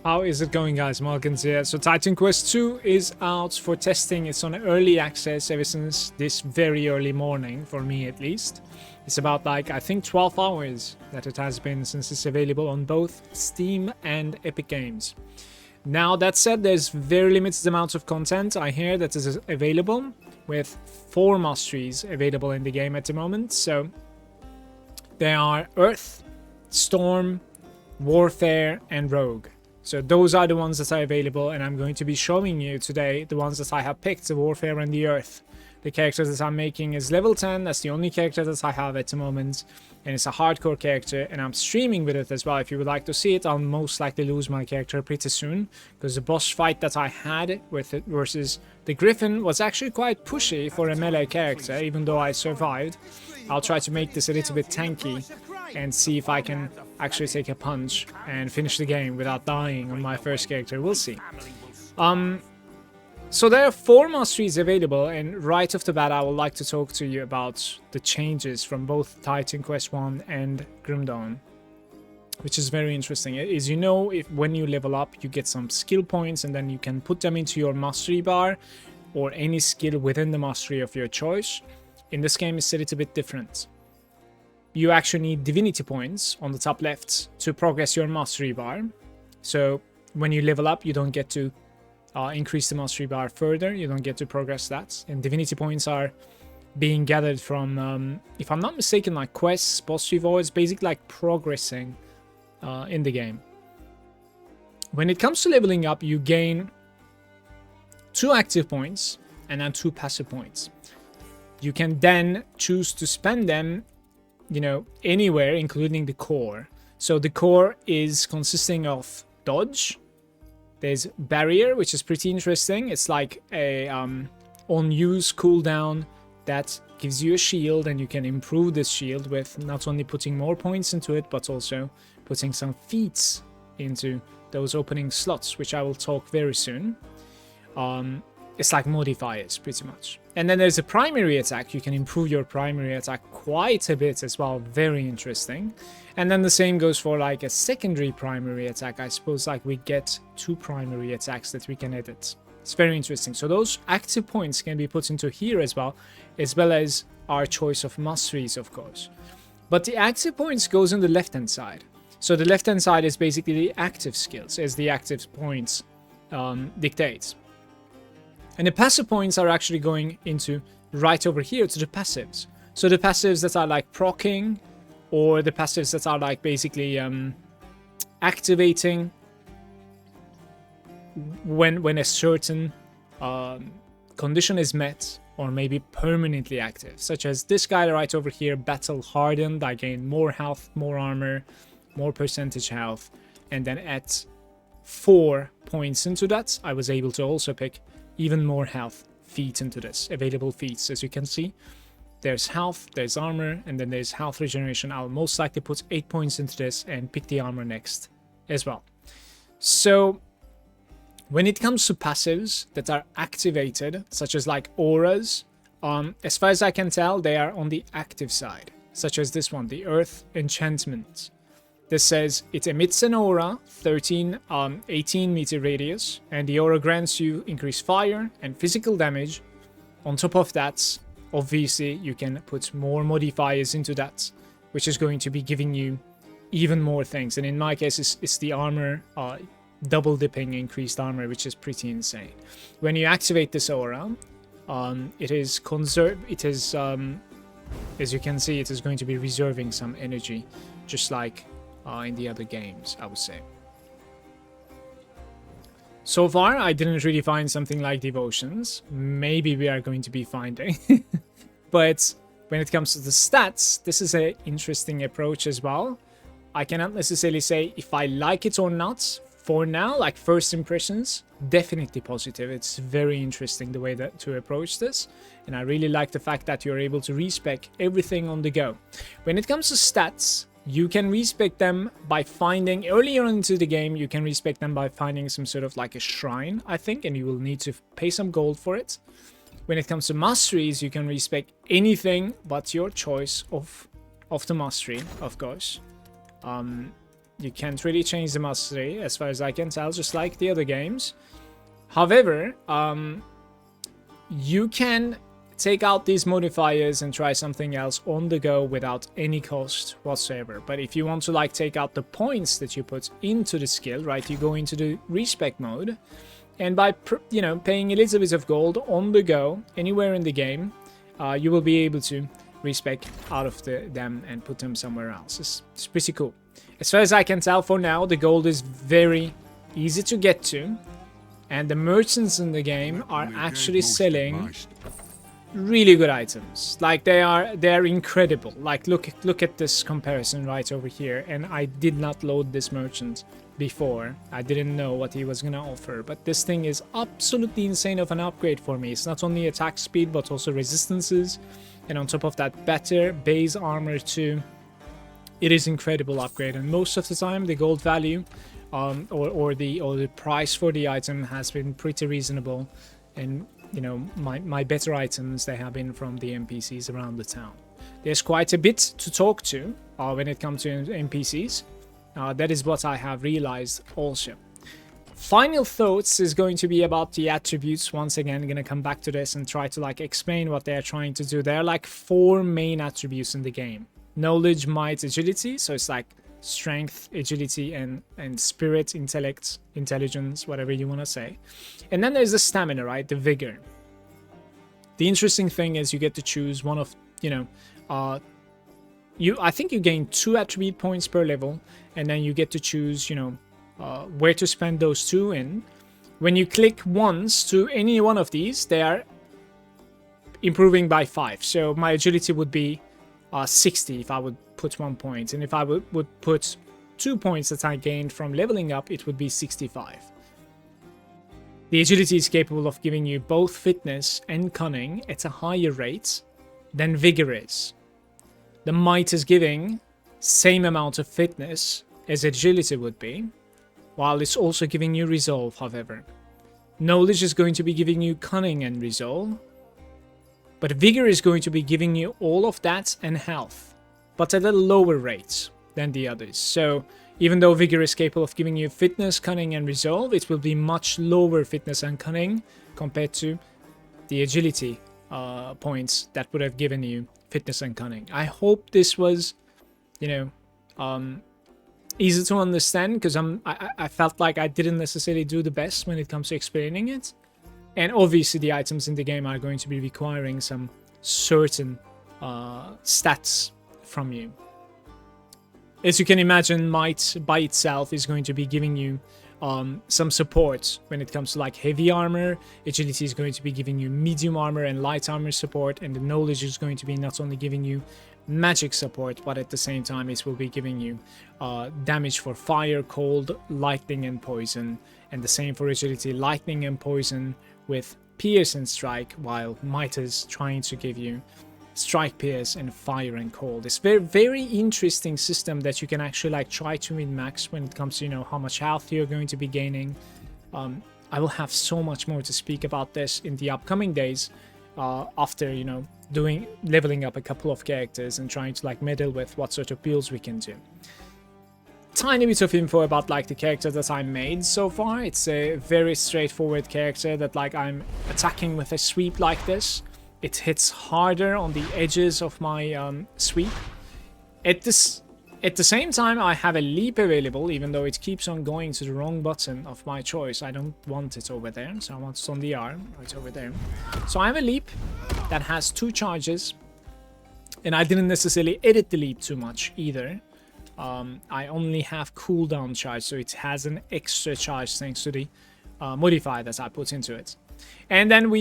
How is it going, guys? Malagant here. So Titan Quest 2 is out for testing. It's on early access ever since this very early morning, for me at least. It's about like, I think 12 hours that it has been since it's available on both Steam and Epic Games. Now, that said, there's very limited amounts of content I hear that is available, with 4 masteries available in the game at the moment. So they are Earth, Storm, Warfare, and Rogue. So those are the ones that are available, and I'm going to be showing you today the ones that I have picked, the Warfare and the Earth. The character that I'm making is level 10, that's the only character that I have at the moment, and it's a hardcore character, and I'm streaming with it as well. If you would like to see it, I'll most likely lose my character pretty soon, because the boss fight that I had with it versus the Griffin was actually quite pushy for a melee character, even though I survived. I'll try to make this a little bit tanky and see if I can actually take a punch and finish the game without dying on my first character. We'll see. So there are 4 masteries available, and right off the bat I would like to talk to you about the changes from both Titan Quest 1 and Grim Dawn, which is very interesting. As you know, when you level up you get some skill points, and then you can put them into your mastery bar or any skill within the mastery of your choice. In this game it's a little bit different. You actually need divinity points on the top left to progress your mastery bar. So when you level up, you don't get to increase the mastery bar further. You don't get to progress that. And divinity points are being gathered from, if I'm not mistaken, like quests, boss rewards, basically like progressing in the game. When it comes to leveling up, you gain 2 active points and then 2 passive points. You can then choose to spend them, you know, anywhere, including the core. So the core is consisting of dodge. There's barrier, which is pretty interesting. It's like a on use cooldown that gives you a shield, and you can improve this shield with not only putting more points into it, but also putting some feats into those opening slots, which I will talk very soon. It's like modifiers, pretty much. And then there's a primary attack. You can improve your primary attack quite a bit as well. Very interesting. And then the same goes for like a secondary primary attack. I suppose like we get 2 primary attacks that we can edit. It's very interesting. So those active points can be put into here as well as our choice of masteries, of course. But the active points goes on the left-hand side. So the left-hand side is basically the active skills, as the active points dictates. And the passive points are actually going into right over here to the passives. So the passives that are like proccing, or the passives that are like basically activating when a certain condition is met, or maybe permanently active. Such as this guy right over here, Battle Hardened. I gain more health, more armor, more percentage health. And then at 4 points into that, I was able to also pick even more health feats into this. Available feats, as you can see. There's health, there's armor, and then there's health regeneration. I'll most likely put 8 points into this and pick the armor next as well. So when it comes to passives that are activated, such as like auras, as far as I can tell, they are on the active side, such as this one, the Earth Enchantment. This says it emits an aura, 18 meter radius, and the aura grants you increased fire and physical damage. On top of that, obviously, you can put more modifiers into that, which is going to be giving you even more things. And in my case, it's the armor, double dipping increased armor, which is pretty insane. When you activate this aura, it is as you can see, it is going to be reserving some energy, just like in the other games, I would say. So far, I didn't really find something like devotions. Maybe we are going to be finding. But when it comes to the stats, this is an interesting approach as well. I cannot necessarily say if I like it or not. For now, like first impressions, definitely positive. It's very interesting the way that to approach this. And I really like the fact that you're able to respec everything on the go. When it comes to stats, you can respec them by finding, earlier into the game, you can respec them by finding some sort of like a shrine, I think, and you will need to pay some gold for it. When it comes to masteries, you can respec anything but your choice of the mastery, of course. You can't really change the mastery as far as I can tell, just like the other games. However, you can take out these modifiers and try something else on the go without any cost whatsoever. But if you want to like take out the points that you put into the skill, right, you go into the respec mode, and by paying a little bit of gold on the go anywhere in the game, you will be able to respec out of them and put them somewhere else. It's pretty cool. As far as I can tell for now, the gold is very easy to get to, and the merchants in the game are actually selling really good items. Like they're incredible. Like look at this comparison right over here. And I did not load this merchant before. I didn't know what he was gonna offer, but this thing is absolutely insane of an upgrade for me. It's not only attack speed but also resistances, and on top of that, better base armor too. It is incredible upgrade, and most of the time the gold value or the price for the item has been pretty reasonable. And you know, my better items, they have been from the NPCs around the town. There's quite a bit to talk to when it comes to NPCs. That is what I have realized also. Final thoughts is going to be about the attributes. Once again, I'm going to come back to this and try to like explain what they're trying to do. There are like 4 main attributes in the game. Knowledge, might, agility. So it's like strength, agility, and spirit, intellect, intelligence, whatever you want to say. And then there's the stamina, right? The vigor. The interesting thing is you get to choose one of, I think you gain 2 attribute points per level, and then you get to choose, where to spend those 2 in. When you click once to any one of these, they are improving by 5. So my agility would be 60 if I would put 1 point, and if I would put 2 points that I gained from leveling up, it would be 65. The agility is capable of giving you both fitness and cunning at a higher rate than vigor is. The might is giving same amount of fitness as agility would be, while it's also giving you resolve, however. Knowledge is going to be giving you cunning and resolve, but vigor is going to be giving you all of that and health, but at a lower rate than the others. So even though vigor is capable of giving you fitness, cunning, and resolve, it will be much lower fitness and cunning compared to the agility points that would have given you fitness and cunning. I hope this was, easy to understand, because I felt like I didn't necessarily do the best when it comes to explaining it. And obviously the items in the game are going to be requiring some certain stats from you. As you can imagine, might by itself is going to be giving you some support when it comes to like heavy armor. Agility is going to be giving you medium armor and light armor support, and the knowledge is going to be not only giving you magic support, but at the same time it will be giving you damage for fire, cold, lightning, and poison. And the same for agility, lightning and poison with pierce and strike, while might is trying to give you strike, pierce, and fire and cold. It's very interesting system that you can actually like try to min-max when it comes to how much health you're going to be gaining. I will have so much more to speak about this in the upcoming days after leveling up a couple of characters and trying to like meddle with what sort of builds we can do. Tiny bit of info about like the character that I made so far. It's a very straightforward character that like I'm attacking with a sweep like this. It hits harder on the edges of my sweep. At the same time, I have a leap available, even though it keeps on going to the wrong button of my choice. I don't want it over there, so I want it on the arm, right over there. So I have a leap that has 2 charges, and I didn't necessarily edit the leap too much either. I only have cooldown charge, so it has an extra charge thanks to the modifier that I put into it. And then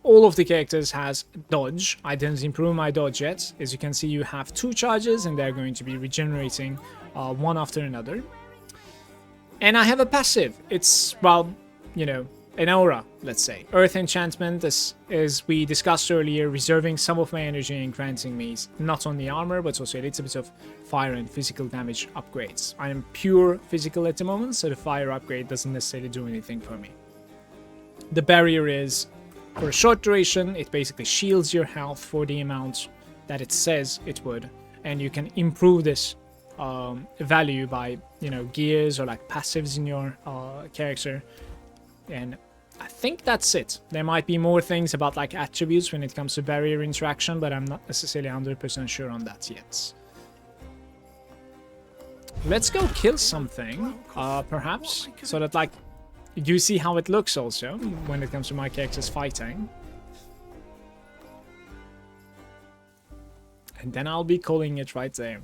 all of the characters has dodge. I didn't improve my dodge yet. As you can see, you have 2 charges, and they're going to be regenerating one after another. And I have a passive. It's, an aura, let's say. Earth enchantment, as we discussed earlier, reserving some of my energy and granting me not only armor, but also a little bit of fire and physical damage upgrades. I am pure physical at the moment, so the fire upgrade doesn't necessarily do anything for me. The barrier is, for a short duration, it basically shields your health for the amount that it says it would, and you can improve this value by, you know, gears or like passives in your character. And I think that's it. There might be more things about like attributes when it comes to barrier interaction, but I'm not necessarily 100% sure on that yet. Let's go kill something, perhaps, so that like you see how it looks also when it comes to my characters fighting. And then I'll be calling it right there.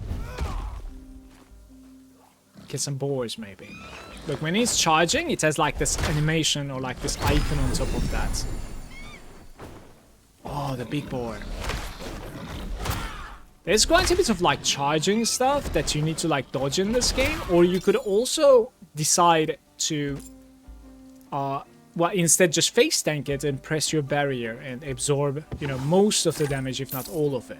Get some boars, maybe. Look, when he's charging, it has like this animation or like this icon on top of that. Oh, the big boar. There's quite a bit of like charging stuff that you need to like dodge in this game, or you could also decide to, well, instead just face tank it and press your barrier and absorb, you know, most of the damage, if not all of it.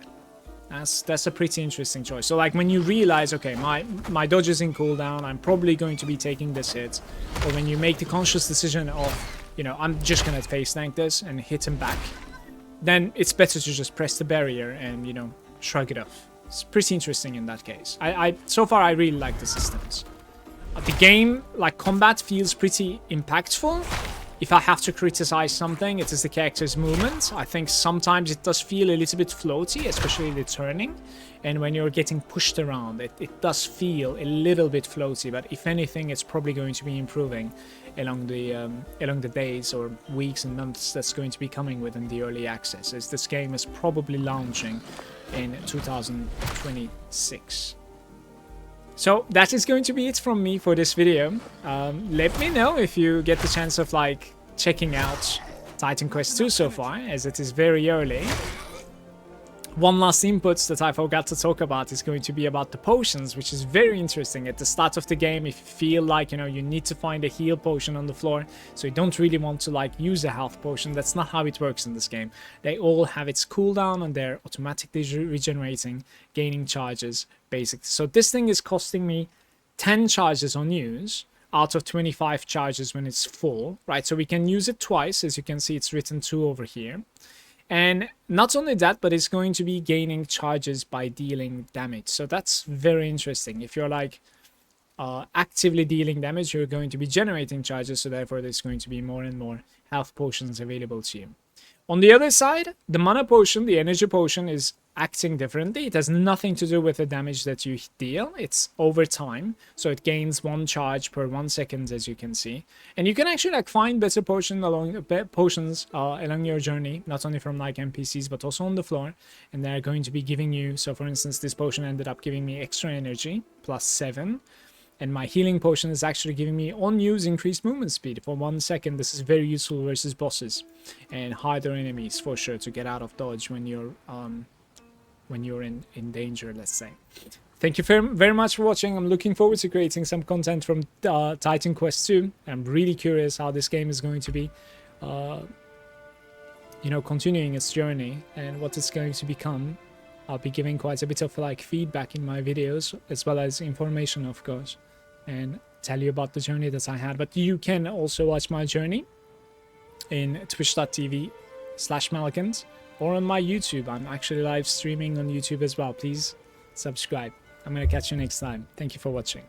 That's a pretty interesting choice. So like when you realize, okay, my dodge is in cooldown, I'm probably going to be taking this hit, or when you make the conscious decision of, you know, I'm just gonna face tank this and hit him back, then it's better to just press the barrier and, you know, shrug it off. It's pretty interesting in that case. So far I really like the systems. The game, like combat, feels pretty impactful. If I have to criticize something, it is the character's movement. I think sometimes it does feel a little bit floaty, especially the turning. And when you're getting pushed around, it does feel a little bit floaty. But if anything, it's probably going to be improving along the days or weeks and months that's going to be coming within the early access, as this game is probably launching in 2026. So that is going to be it from me for this video. Let me know if you get the chance of like checking out Titan Quest 2 so far, as it is very early. One last input that I forgot to talk about is going to be about the potions, which is very interesting. At the start of the game, if you feel like, you know, you need to find a heal potion on the floor, so you don't really want to like use a health potion, that's not how it works in this game. They all have its cooldown and they're automatically regenerating, gaining charges, basically. So this thing is costing me 10 charges on use out of 25 charges when it's full, right? So we can use it twice. As you can see, it's written 2 over here. And not only that, but it's going to be gaining charges by dealing damage. So that's very interesting. If you're like actively dealing damage, you're going to be generating charges. So therefore, there's going to be more and more health potions available to you. On the other side, the mana potion, the energy potion, is acting differently. It has nothing to do with the damage that you deal. It's over time, so it gains 1 charge per 1 second, as you can see. And you can actually like find better potions along your journey, not only from like NPCs but also on the floor. And they're going to be giving you. So, for instance, this potion ended up giving me extra energy +7. And my healing potion is actually giving me on use increased movement speed for 1 second. This is very useful versus bosses and harder enemies for sure to get out of dodge when you're in danger, let's say. Thank you very much for watching. I'm looking forward to creating some content from Titan Quest 2. I'm really curious how this game is going to be, you know, continuing its journey and what it's going to become. I'll be giving quite a bit of like feedback in my videos, as well as information, of course, and tell you about the journey that I had. But you can also watch my journey in twitch.tv/Malagant or on my YouTube. I'm actually live streaming on YouTube as well. Please subscribe. I'm going to catch you next time. Thank you for watching.